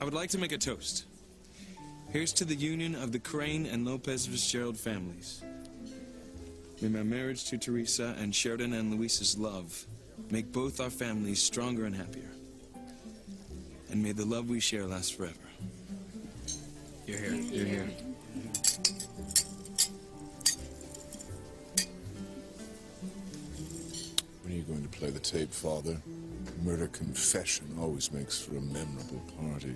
I would like to make a toast. Here's to the union of the Crane and Lopez Fitzgerald families. May my marriage to Teresa and Sheridan and Luis's love make both our families stronger and happier. And may the love we share last forever. You're here. You're here. When are you going to play the tape, Father? Murder confession always makes for a memorable party.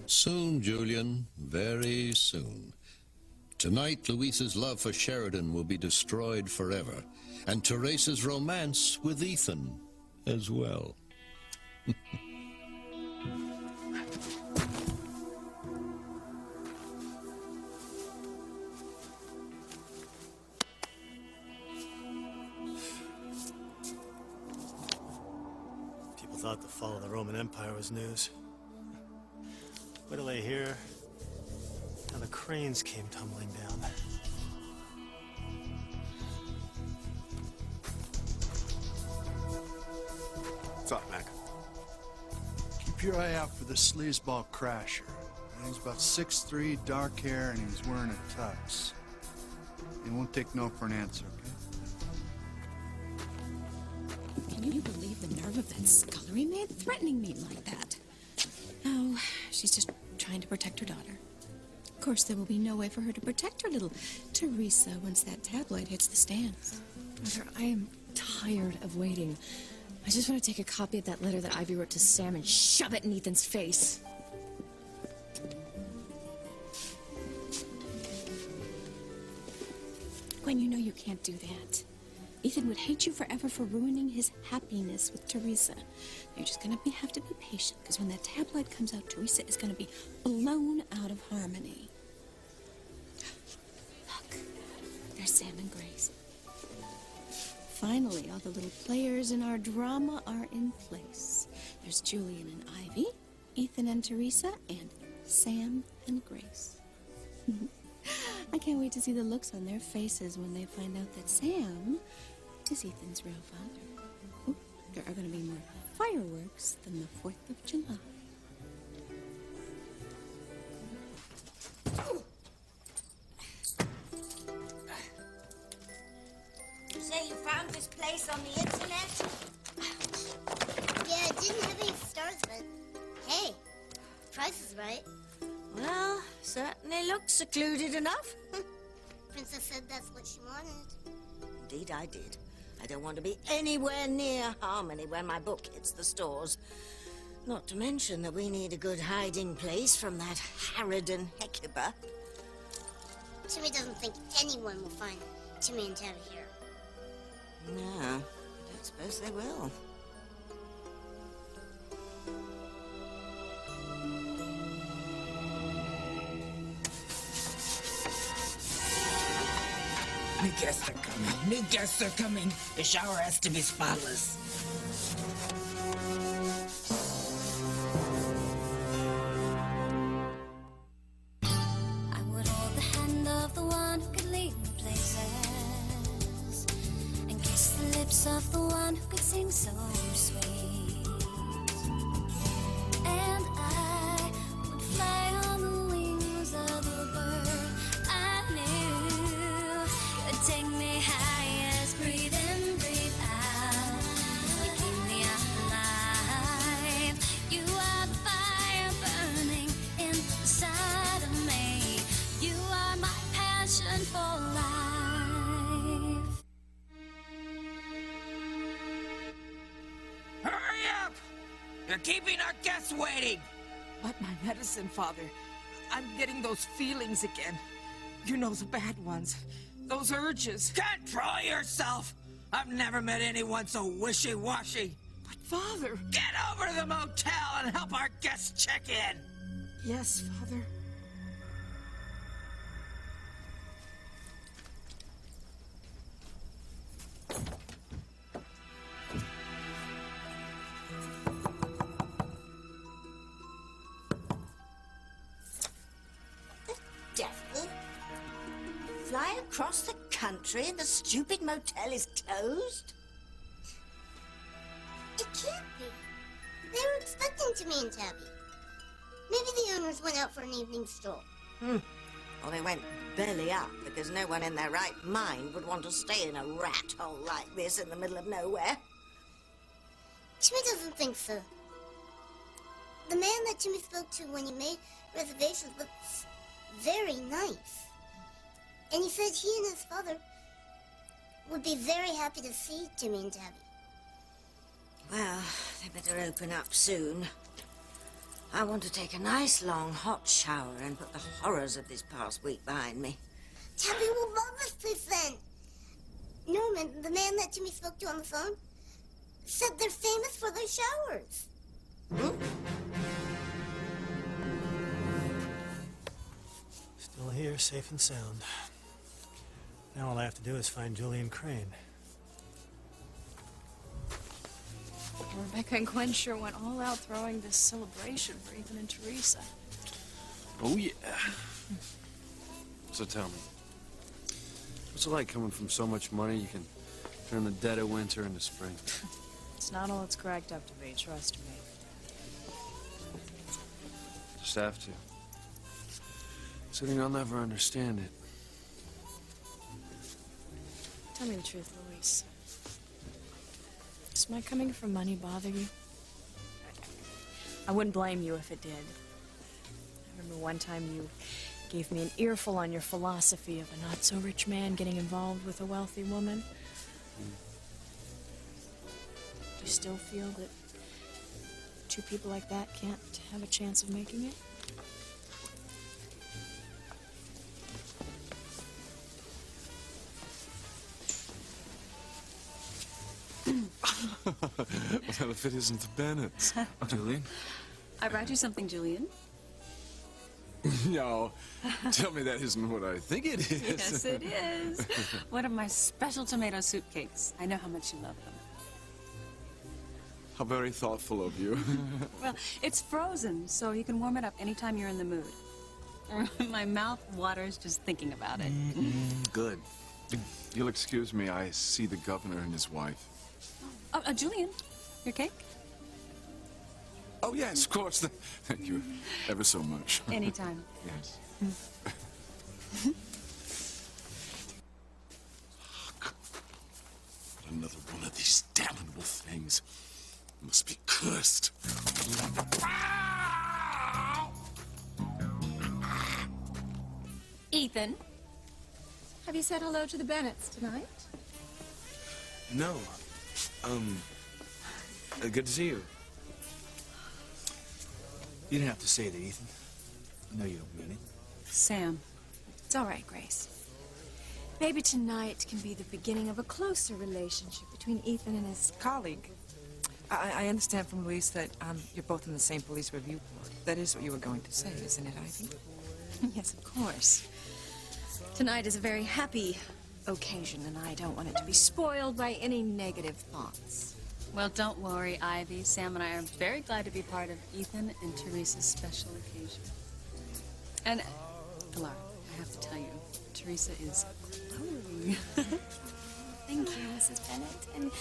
Soon, Julian. Very soon. Tonight, Luis's love for Sheridan will be destroyed forever, and Teresa's romance with Ethan as well. People thought the fall of the Roman Empire was news. Wait till they hear how the Cranes came tumbling down. What's up, Mac? Keep your eye out for the sleazeball crasher. He's about 6'3", dark hair, and he's wearing a tux. He won't take no for an answer, okay? Can you believe the nerve of that scullery maid threatening me like that? Oh, she's just trying to protect her daughter. Of course, there will be no way for her to protect her little Teresa once that tabloid hits the stands. Mother, I am tired of waiting. I just want to take a copy of that letter that Ivy wrote to Sam and shove it in Ethan's face. Gwen, you know you can't do that. Ethan would hate you forever for ruining his happiness with Teresa. You're just gonna have to be patient, because when that tabloid comes out, Teresa is gonna be blown out of harmony. Look, there's Sam and Grace. Finally, all the little players in our drama are in place. There's Julian and Ivy, Ethan and Teresa, and Sam and Grace. I can't wait to see the looks on their faces when they find out that Sam is Ethan's real father. Ooh, there are going to be more fireworks than the 4th of July. You say you found this place on the internet? Yeah, it didn't have any stars, but hey, price is right. Well, certainly looks secluded enough. Princess said that's what she wanted. Indeed I did. I don't want to be anywhere near Harmony when my book hits the stores. Not to mention that we need a good hiding place from that Harridan Hecuba. Timmy doesn't think anyone will find Timmy and Tabby here. No, I don't suppose they will. New guests are coming. New guests are coming. The shower has to be spotless. I would hold the hand of the one who could lead me places, and kiss the lips of the one who could sing so sweet. And I would fly on the wings of a bird I knew. Take me highest, breathe in, breathe out. You keep me alive. You are the fire burning inside of me. You are my passion for life. Hurry up! You're keeping our guests waiting. But my medicine, Father. I'm getting those feelings again. You know, the bad ones. Those urges. Control yourself! I've never met anyone so wishy-washy. But, Father... Get over to the motel and help our guests check in! Yes, Father. Devil? Fly across the country and the stupid motel is closed? It can't be. They were expecting Timmy and Tabby. Maybe the owners went out for an evening stroll. Or they went belly up because no one in their right mind would want to stay in a rat hole like this in the middle of nowhere. Timmy doesn't think so. The man that Timmy spoke to when he made reservations looks very nice. And he said he and his father would be very happy to see Timmy and Tabby. Well, they better open up soon. I want to take a nice long hot shower and put the horrors of this past week behind me. Tabby will love this place then. Norman, the man that Timmy spoke to on the phone, said they're famous for their showers. Still here, safe and sound. Now all I have to do is find Julian Crane. Rebecca and Gwen sure went all out throwing this celebration for Ethan and Teresa. Oh, yeah. So tell me, what's it like coming from so much money you can turn the dead of winter into spring? It's not all it's cracked up to be, trust me. Just have to. Sitting, I'll never understand it. Tell me the truth, Luis. Does my coming from money bother you? I wouldn't blame you if it did. I remember one time you gave me an earful on your philosophy of a not-so-rich man getting involved with a wealthy woman. Do you still feel that two people like that can't have a chance of making it? Well, if it isn't the Bennetts. Julian? I brought you something, Julian. No, tell me that isn't what I think it is. Yes, it is. One of my special tomato soup cakes. I know how much you love them. How very thoughtful of you. Well, it's frozen, so you can warm it up anytime you're in the mood. My mouth waters just thinking about it. Good. You'll excuse me, I see the governor and his wife. Oh, Julian, your cake? Oh, yes, of course. Thank you ever so much. Anytime. Yes. Another one of these damnable things. Must be cursed. Ethan, have you said hello to the Bennetts tonight? No. Good to see you. You didn't have to say that, Ethan. I know you don't mean it. Sam. It's all right, Grace. Maybe tonight can be the beginning of a closer relationship between Ethan and his Colleague. I understand from Luis that you're both in the same police review board. That is what you were going to say, isn't it, Ivy? Yes, of course. Tonight is a very happy occasion, and I don't want it to be spoiled by any negative thoughts. Well, don't worry, Ivy. Sam and I are very glad to be part of Ethan and Teresa's special occasion. And, Pilar, I have to tell you, Teresa is glowing. Thank you, Mrs. Bennett. And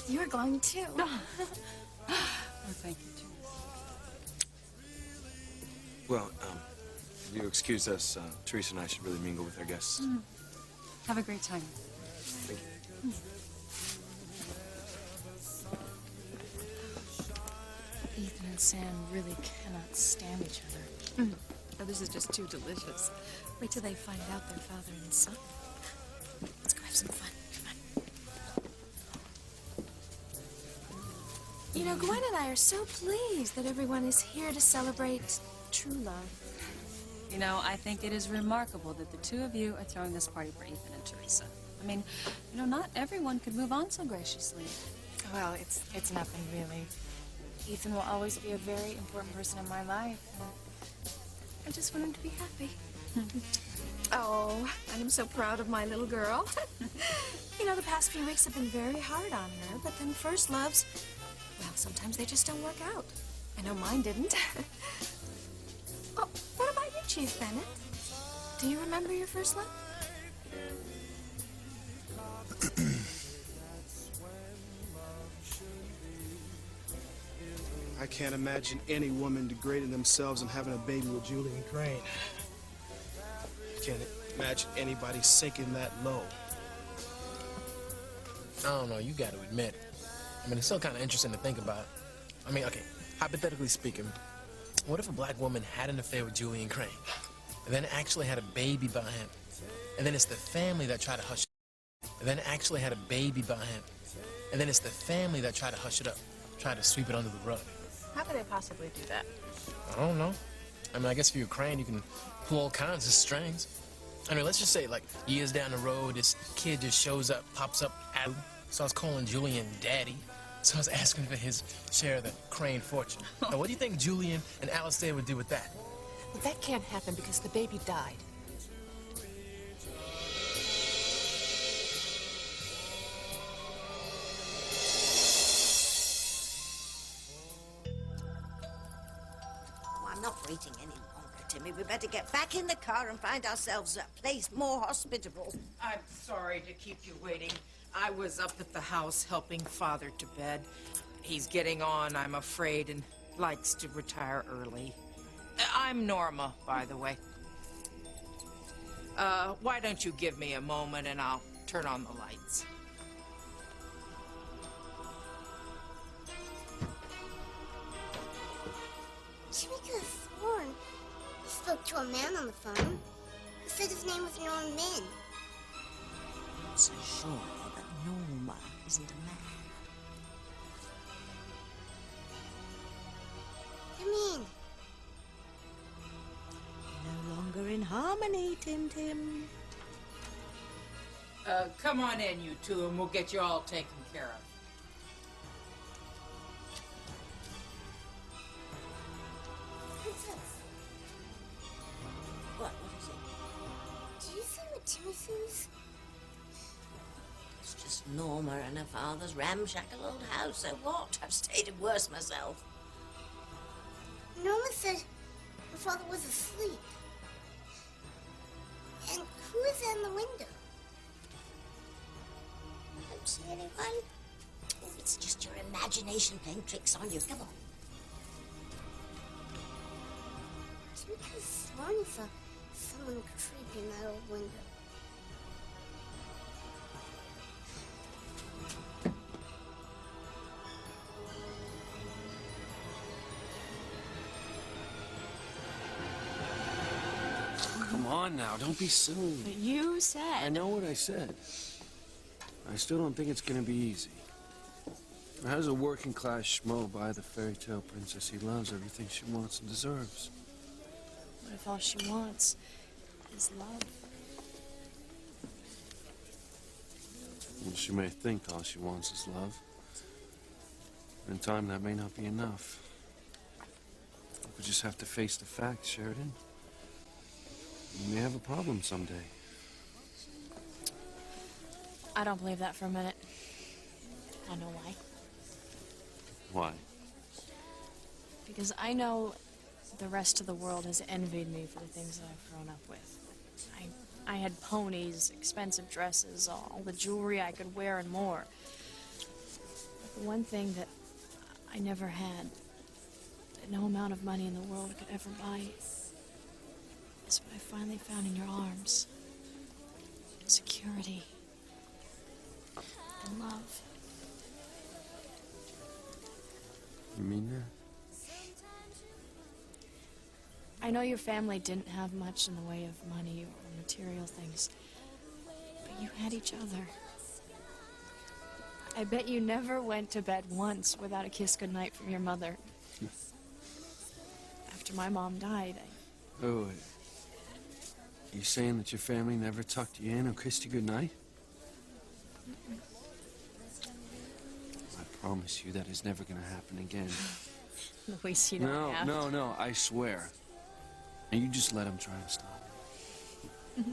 you're glowing, too. Oh, thank you, Teresa. Well, if you excuse us, Teresa and I should really mingle with our guests. Have a great time. Thank you. Ethan and Sam really cannot stand each other. Oh, this is just too delicious. Wait till they find out their father and son. Let's go have some fun. Come on. You know, Gwen and I are so pleased that everyone is here to celebrate true love. You know, I think it is remarkable that the two of you are throwing this party for Ethan and Teresa. I mean, you know, not everyone could move on so graciously. Well, it's nothing really. Ethan will always be a very important person in my life. And I just want him to be happy. Oh, I am so proud of my little girl. You know, the past few weeks have been very hard on her, but then first loves, well, sometimes they just don't work out. I know mine didn't. Oh, what about you, Chief Bennett? Do you remember your first love? I can't imagine any woman degrading themselves and having a baby with Julian Crane. I can't imagine anybody sinking that low. I don't know, you got to admit. I mean, it's still kind of interesting to think about. I mean, okay, hypothetically speaking, what if a black woman had an affair with Julian Crane, and then actually had a baby by him, and then it's the family that tried to hush it up, and then actually had a baby by him, and then it's the family that tried to hush it up, tried to sweep it under the rug? How could they possibly do that? I don't know. I mean, I guess if you're Crane, you can pull all kinds of strings. I mean, let's just say, like, years down the road, this kid just shows up, pops up, starts calling Julian daddy, starts asking for his share of the Crane fortune. Now, what do you think Julian and Alistair would do with that? Well, that can't happen because the baby died. I'm not waiting any longer, Timmy. We better get back in the car and find ourselves a place more hospitable. I'm sorry to keep you waiting. I was up at the house helping Father to bed. He's getting on, I'm afraid, and likes to retire early. I'm Norma, by the way. Why don't you give me a moment and I'll turn on the lights. Jimmy could have sworn he spoke to a man on the phone who said his name was Norman. I'm so sure that Norma isn't a man. I mean, No longer in harmony, Tim. Come on in, you two, and we'll get you all taken care of. Princess, What is it? do you see what Jimmy sees? It's just Norma and her father's ramshackle old house, so what? I've stayed in worse myself. Norma said her father was asleep. And who is in the window? I don't see anyone. Oh, it's just your imagination playing tricks on you. Come on. Jimmy could have sworn he saw someone creeping in that old window. Come on now, don't be silly. But you said... I know what I said. I still don't think it's gonna be easy. How does a working class schmo buy the fairy tale princess he loves everything she wants and deserves? What if all she wants is love? Well, she may think all she wants is love. In time, that may not be enough. We just have to face the facts, Sheridan. We may have a problem someday. I don't believe that for a minute. I know why. Why? Because I know the rest of the world has envied me for the things that I've grown up with. I had ponies, expensive dresses, all the jewelry I could wear and more. But the one thing that I never had, that no amount of money in the world could ever buy, is what I finally found in your arms. Security. And love. You mean that? I know your family didn't have much in the way of money or material things, but you had each other. I bet you never went to bed once without a kiss goodnight from your mother. After my mom died, Oh, wait. You saying that your family never tucked you in or kissed you goodnight? I promise you that is never gonna happen again. Luis, you don't have to. No, I swear. And you just let him try and stop it.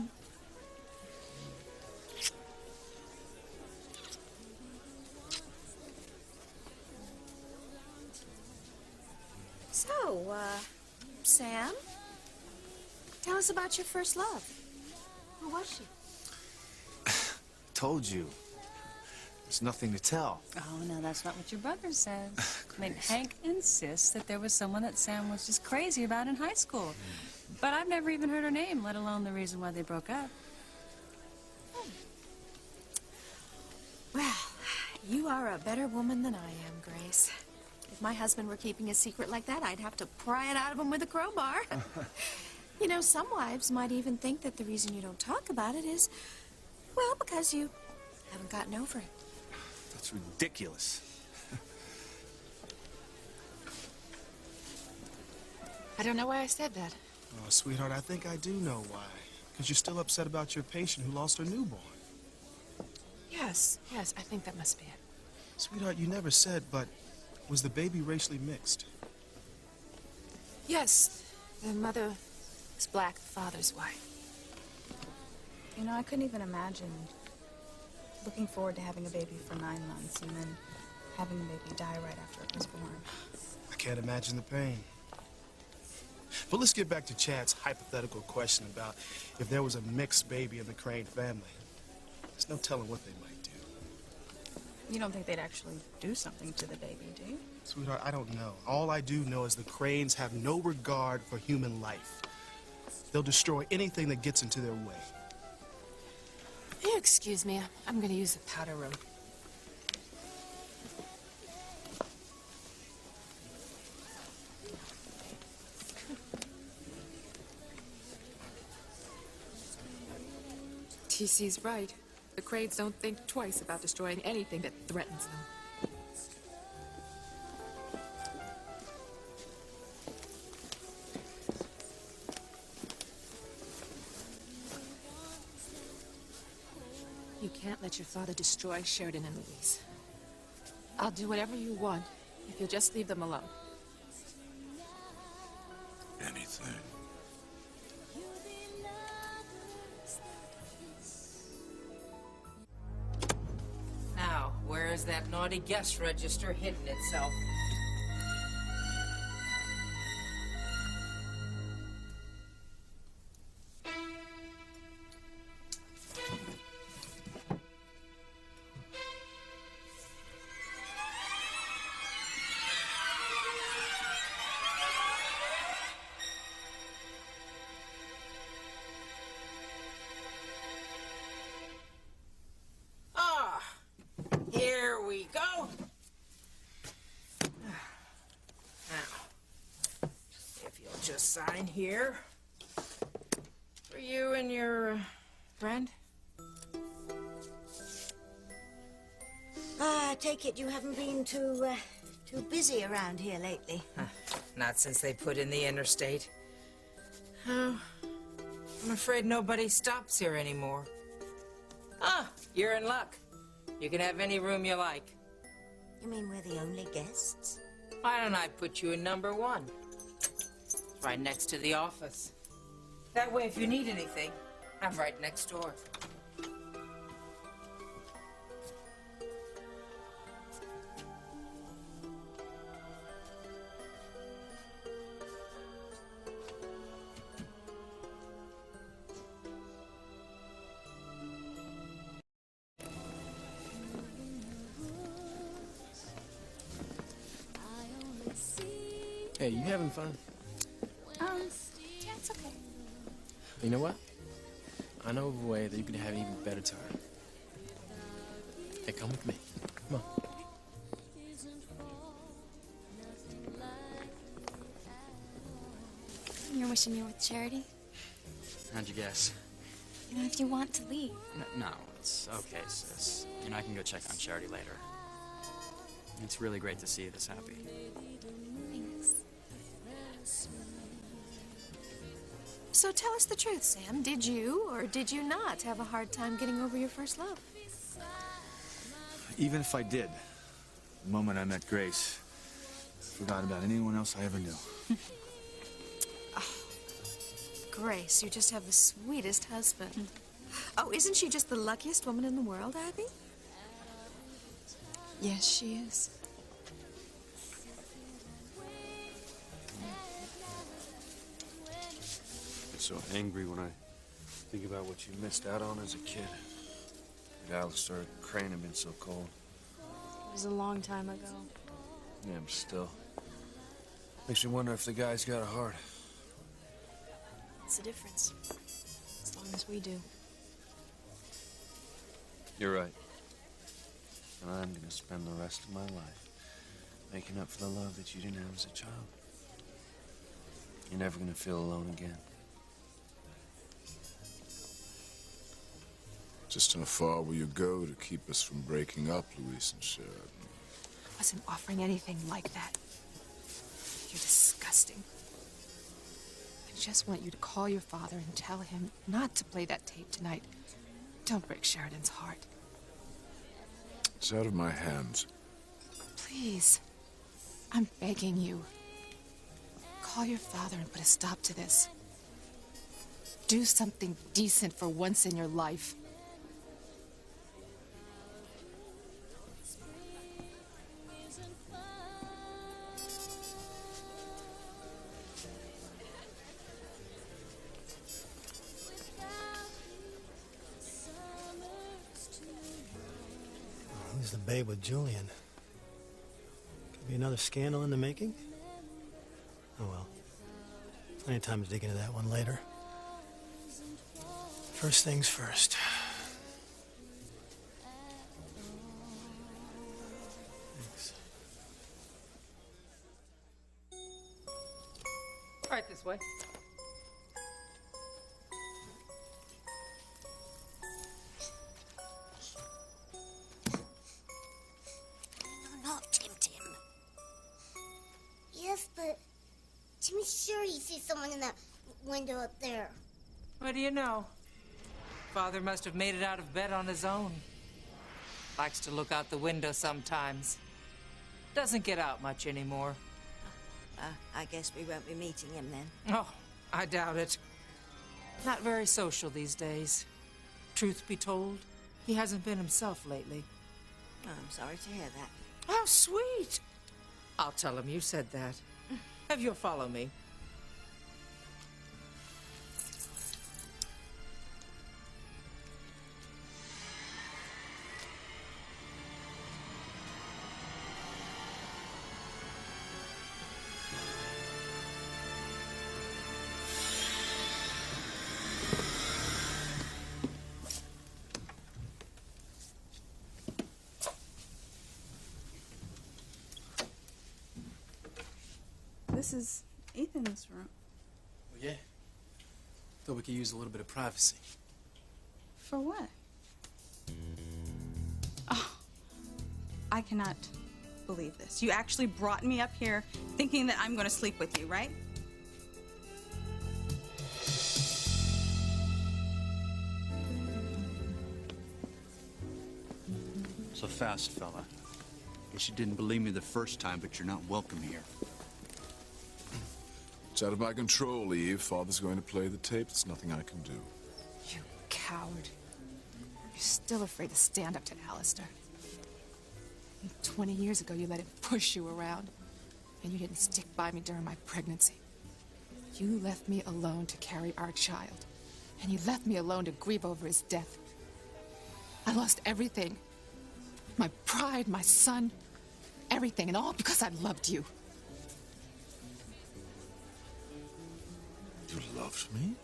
So, Sam? Tell us about your first love. Who was she? Told you. There's nothing to tell. Oh, no, that's not what your brother says. I mean, Hank insists that there was someone that Sam was just crazy about in high school. But I've never even heard her name, let alone the reason why they broke up. Well, you are a better woman than I am, Grace. If my husband were keeping a secret like that, I'd have to pry it out of him with a crowbar. You know, some wives might even think that the reason you don't talk about it is, well, because you haven't gotten over it. That's ridiculous. I don't know why I said that. Oh, sweetheart, I think I do know why. Because you're still upset about your patient who lost her newborn. Yes, I think that must be it. Sweetheart, you never said, but was the baby racially mixed? Yes, the mother was black, the father's white. You know, I couldn't even imagine looking forward to having a baby for 9 months and then having the baby die right after it was born. I can't imagine the pain. But let's get back to Chad's hypothetical question about if there was a mixed baby in the Crane family. There's no telling what they might do. You don't think they'd actually do something to the baby, do you? Sweetheart, I don't know. All I do know is the Cranes have no regard for human life. They'll destroy anything that gets into their way. Will you excuse me? I'm going to use the powder room. TC's right. The Cranes don't think twice about destroying anything that threatens them. You can't let your father destroy Sheridan and Louise. I'll do whatever you want if you'll just leave them alone. Anything. Now, where is that naughty guest register hidden itself? Here we go. Now, if you'll just sign here for you and your friend. I take it you haven't been too busy around here lately. Not since they put in the interstate. Oh, I'm afraid nobody stops here anymore. Ah, you're in luck. You can have any room you like. You mean we're the only guests? Why don't I put you in number 1? It's right next to the office. That way, if you need anything, I'm right next door. Hey, you having fun? Yeah, it's okay. You know what? I know of a way that you could have an even better time. Hey, come with me. Come on. You're wishing you were with Charity? How'd you guess? You know, if you want to leave. No, it's okay, sis. You know, I can go check on Charity later. It's really great to see you this happy. Thanks. So tell us the truth, Sam. Did you or did you not have a hard time getting over your first love? Even if I did, the moment I met Grace, I forgot about anyone else I ever knew. Grace, you just have the sweetest husband. Oh, isn't she just the luckiest woman in the world, Ivy? Yes, she is. I get so angry when I think about what you missed out on as a kid. Alistair, Crane had been so cold. It was a long time ago. Yeah, but still. Makes me wonder if the guy's got a heart. What's the difference? As long as we do. You're right. And I'm gonna spend the rest of my life making up for the love that you didn't have as a child. You're never gonna feel alone again. Just how far will you go to keep us from breaking up, Louise and Sheridan? I wasn't offering anything like that. You're disgusting. I just want you to call your father and tell him not to play that tape tonight. Don't break Sheridan's heart. It's out of my hands. Please. I'm begging you. Call your father and put a stop to this. Do something decent for once in your life. Who's the babe with Julian? Could be another scandal in the making? Oh well. Plenty of time to dig into that one later. First things first. Thanks. Right this way. Not Tim Tim. Yes, but Timmy's sure he sees someone in that window up there. What do you know? Father must have made it out of bed on his own. Likes to look out the window sometimes. Doesn't get out much anymore. I guess we won't be meeting him then. Oh, I doubt it. Not very social these days. Truth be told, he hasn't been himself lately. Oh, I'm sorry to hear that. How sweet! I'll tell him you said that. Have you follow me? This is Ethan's room. Well, yeah. Thought we could use a little bit of privacy. For what? Oh, I cannot believe this. You actually brought me up here thinking that I'm going to sleep with you, right? So fast, fella. Guess you didn't believe me the first time, but you're not welcome here. It's out of my control, Eve. Father's going to play the tape. There's nothing I can do. You coward. You're still afraid to stand up to Alistair. 20 years ago, you let him push you around. And you didn't stick by me during my pregnancy. You left me alone to carry our child. And you left me alone to grieve over his death. I lost everything. My pride, my son, everything. And all because I loved you. You loved me?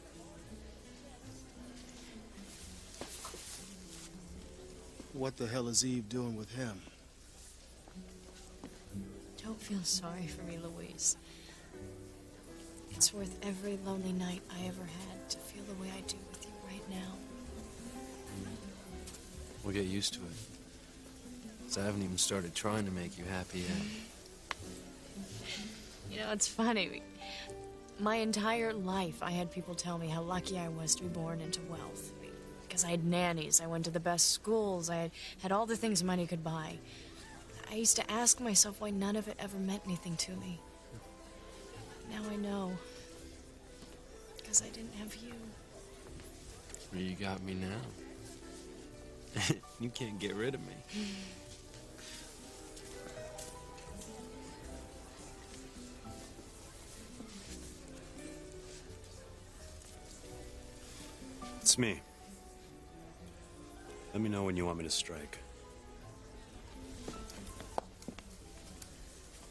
What the hell is Eve doing with him? Don't feel sorry for me, Louise. It's worth every lonely night I ever had to feel the way I do with you right now. We'll get used to it. 'Cause I haven't even started trying to make you happy yet. You know, it's funny. My entire life, I had people tell me how lucky I was to be born into wealth. Because I had nannies, I went to the best schools, I had all the things money could buy. I used to ask myself why none of it ever meant anything to me. Now I know. Because I didn't have you. Well, you got me now. You can't get rid of me. It's me. Let me know when you want me to strike.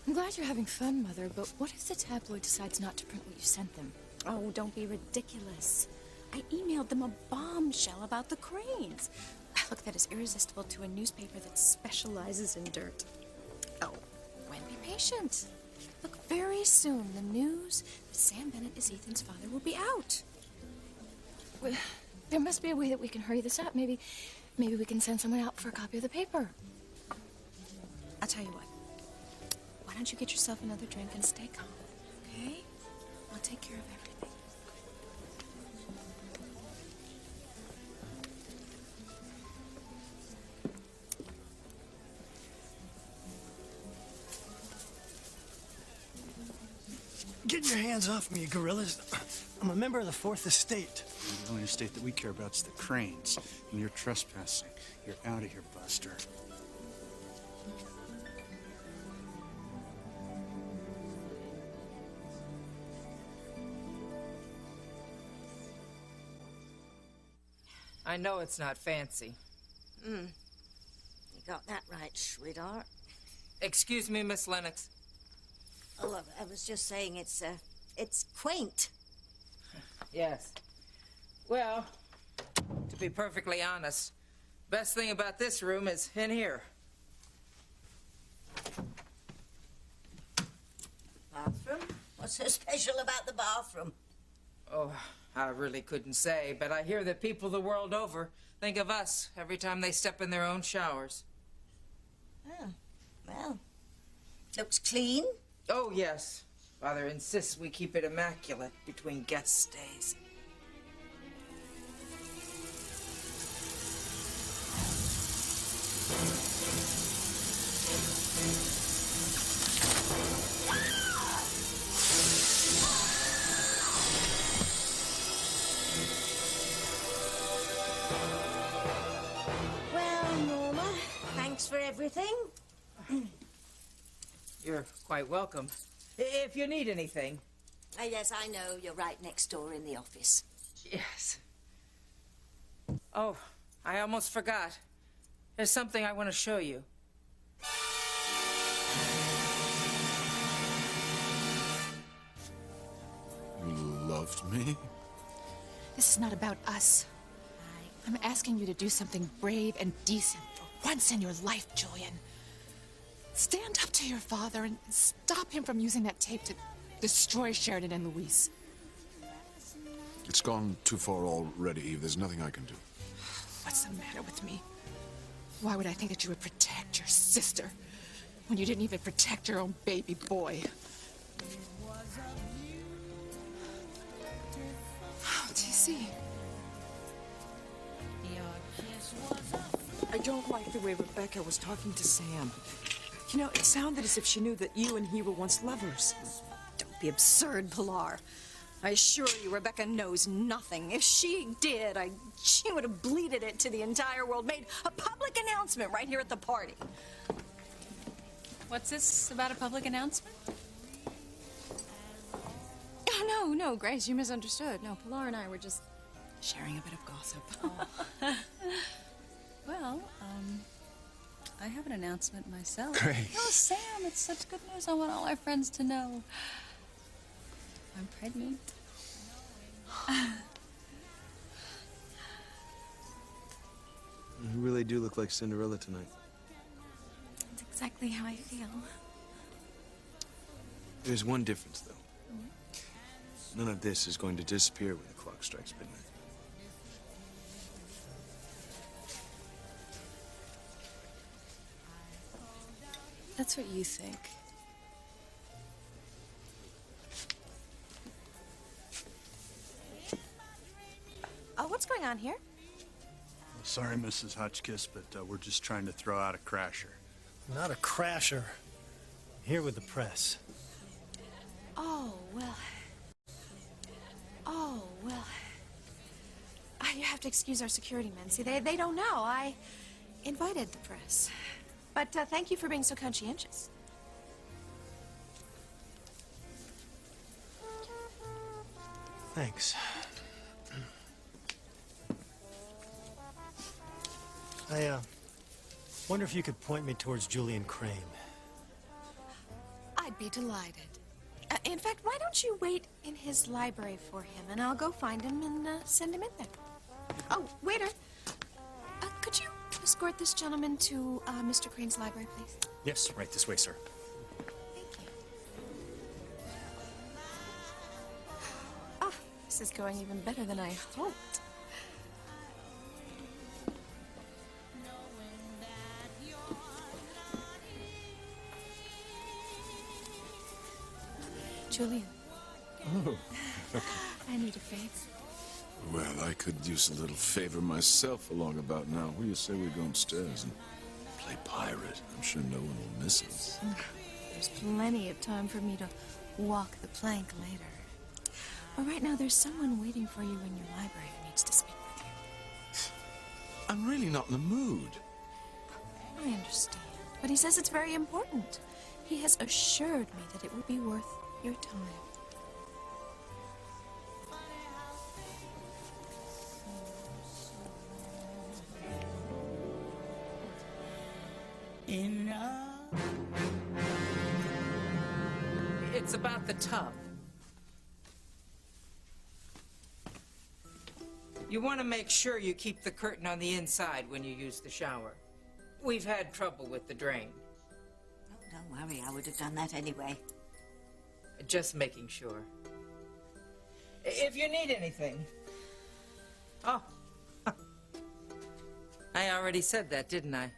I'm glad you're having fun, Mother, but what if the tabloid decides not to print what you sent them? Oh, don't be ridiculous. I emailed them a bombshell about the Cranes. Look, that is irresistible to a newspaper that specializes in dirt. Oh, Gwen, be patient. Look, very soon, the news that Sam Bennett is Ethan's father will be out. Well, there must be a way that we can hurry this up. Maybe we can send someone out for a copy of the paper. I'll tell you what. Why don't you get yourself another drink and stay calm, okay? I'll take care of everything. Get your hands off me, you gorillas. I'm a member of the Fourth Estate. The only estate that we care about is the Cranes. And you're trespassing. You're out of here, Buster. I know it's not fancy. You got that right, sweetheart. Excuse me, Miss Lennox. Oh, I was just saying it's quaint. Yes. Well, to be perfectly honest, best thing about this room is in here. Bathroom? What's so special about the bathroom? Oh, I really couldn't say, but I hear that people the world over think of us every time they step in their own showers. Oh, well, looks clean. Oh, yes. Father insists we keep it immaculate between guest stays. Well, Norma, thanks for everything. You're quite welcome. If you need anything. Yes, I know. You're right next door in the office. Yes. Oh, I almost forgot. There's something I want to show you. You loved me? This is not about us. I'm asking you to do something brave and decent for once in your life, Julian. Stand up to your father and stop him from using that tape to destroy Sheridan and Louise. It's gone too far already, Eve. There's nothing I can do. What's the matter with me? Why would I think that you would protect your sister when you didn't even protect your own baby boy? Do you see? I don't like the way Rebecca was talking to Sam. You know, it sounded as if she knew that you and he were once lovers. Don't be absurd, Pilar. I assure you, Rebecca knows nothing. If she did, she would have bleated it to the entire world, made a public announcement right here at the party. What's this about a public announcement? Oh, no, Grace, you misunderstood. No, Pilar and I were just sharing a bit of gossip. Well, I have an announcement myself. Grace. Oh, Sam, it's such good news. I want all our friends to know. I'm pregnant. You really do look like Cinderella tonight. That's exactly how I feel. There's one difference, though. None of this is going to disappear when the clock strikes midnight. That's what you think. What's going on here? Sorry, Mrs. Hotchkiss, but we're just trying to throw out a crasher. Not a crasher. Here with the press. Oh, well. You have to excuse our security men. See, they don't know. I invited the press. But thank you for being so conscientious. Thanks. I wonder if you could point me towards Julian Crane. I'd be delighted. In fact, why don't you wait in his library for him, and I'll go find him and send him in there. Oh, waiter. Could you escort this gentleman to Mr. Crane's library, please? Yes, right this way, sir. Oh, this is going even better than I hoped. Julian. Oh. I need a favor. Well, I could use a little favor myself along about now. What do you say we go upstairs and play pirate? I'm sure no one will miss us. There's plenty of time for me to walk the plank later. But right now, there's someone waiting for you in your library who needs to speak with you. I'm really not in the mood. I understand. But he says it's very important. He has assured me that it will be worth your time. It's about the tub. You want to make sure you keep the curtain on the inside when you use the shower. We've had trouble with the drain. Oh, don't worry, I would have done that anyway. Just making sure. If you need anything. Oh. I already said that, didn't I?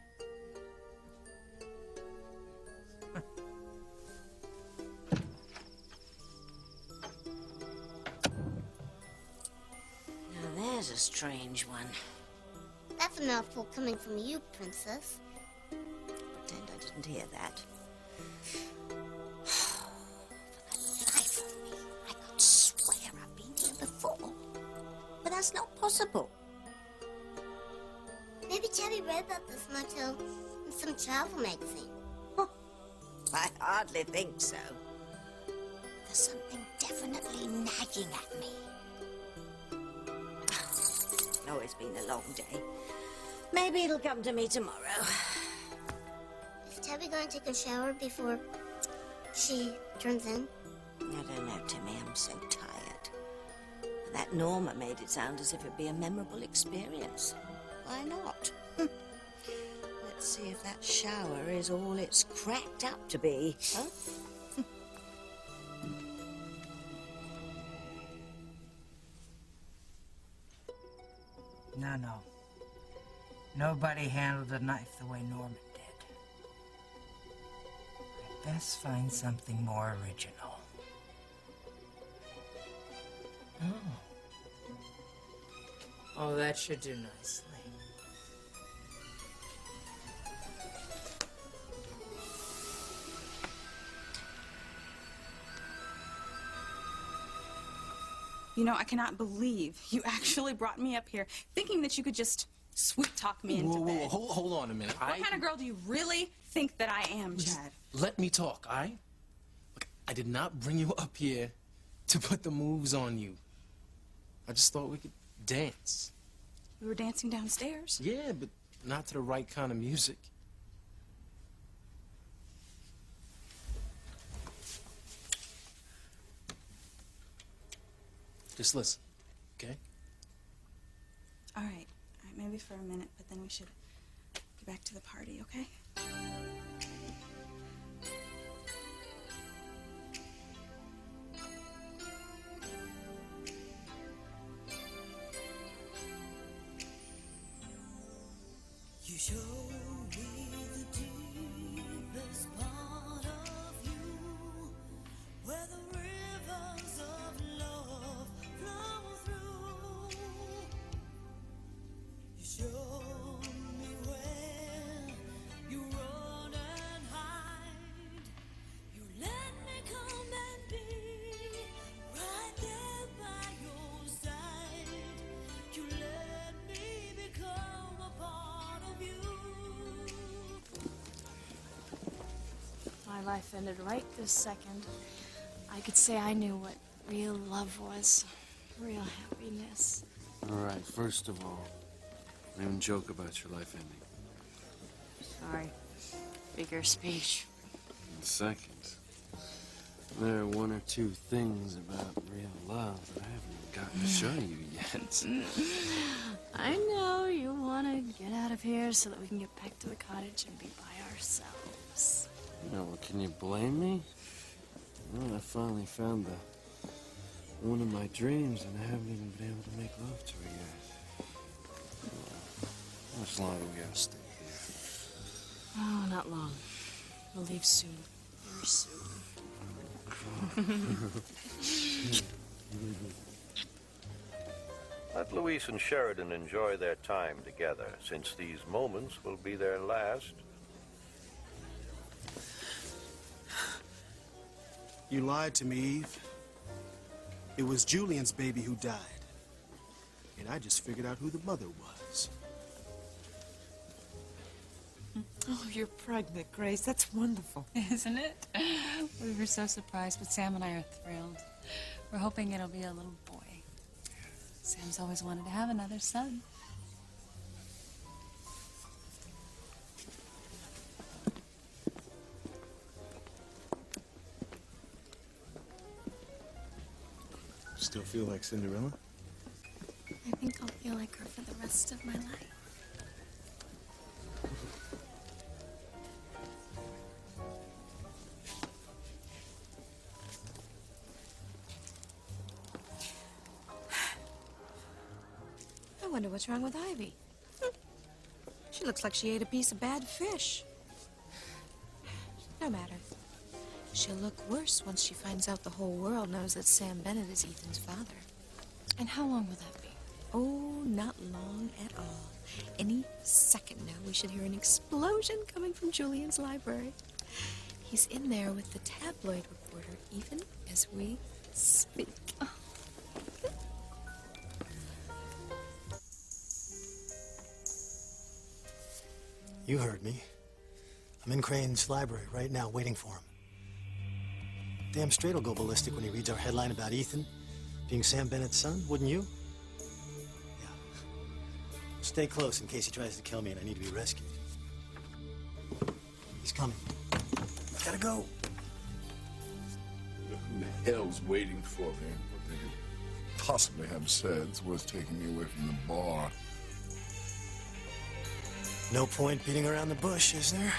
Now there's a strange one. That's a mouthful coming from you, Princess. Pretend I didn't hear that. But that's not possible. Maybe Tabby read about this motel in some travel magazine. I hardly think so. There's something definitely nagging at me. Oh, it's been a long day. Maybe it'll come to me tomorrow. Is Tabby going to take a shower before she turns in? I don't know, Timmy. I'm so tired. That Norma made it sound as if it'd be a memorable experience. Why not? Let's see if that shower is all it's cracked up to be, huh? No. Nobody handled a knife the way Norman did. I'd best find something more original. Oh, that should do nicely. You know, I cannot believe you actually brought me up here thinking that you could just sweet-talk me into bed. Whoa, hold on a minute. What kind of girl do you really think that I am, Chad? Let me talk, all right? Look, I did not bring you up here to put the moves on you. I just thought we could dance. We were dancing downstairs. Yeah, but not to the right kind of music. Just listen, okay? All right, maybe for a minute, but then we should get back to the party, okay? You show me the deepest part of you, where the rivers of love flow through. You show me where you run and hide. You let me come and be right there by your side. You let me become a part of you. My life ended right this second. I could say I knew what real love was, real happiness. All right, first of all, don't even joke about your life ending. Sorry. Bigger speech. Second, there are one or two things about real love that I haven't gotten to show you yet. I know you want to get out of here so that we can get back to the cottage and be by ourselves. You know, well, can you blame me? Well, I finally found the one of my dreams, and I haven't even been able to make love to her yet. How much longer we gotta stay here? Oh, not long. We'll leave soon. Very soon. Let Louise and Sheridan enjoy their time together, since these moments will be their last. You lied to me, Eve. It was Julian's baby who died. And I just figured out who the mother was. Oh, you're pregnant, Grace. That's wonderful. Isn't it? We were so surprised, but Sam and I are thrilled. We're hoping it'll be a little boy. Sam's always wanted to have another son. Still feel like Cinderella? I think I'll feel like her for the rest of my life. I wonder what's wrong with Ivy. She looks like she ate a piece of bad fish. No matter. She'll look worse once she finds out the whole world knows that Sam Bennett is Ethan's father. And how long will that be? Oh, not long at all. Any second now, we should hear an explosion coming from Julian's library. He's in there with the tabloid reporter, even as we speak. Oh. You heard me. I'm in Crane's library right now, waiting for him. Damn straight will go ballistic when he reads our headline about Ethan being Sam Bennett's son, wouldn't you? Yeah. Stay close in case he tries to kill me and I need to be rescued. He's coming. Gotta go. Who the hell's waiting for me? What they could possibly have said was taking me away from the bar. No point beating around the bush, is there?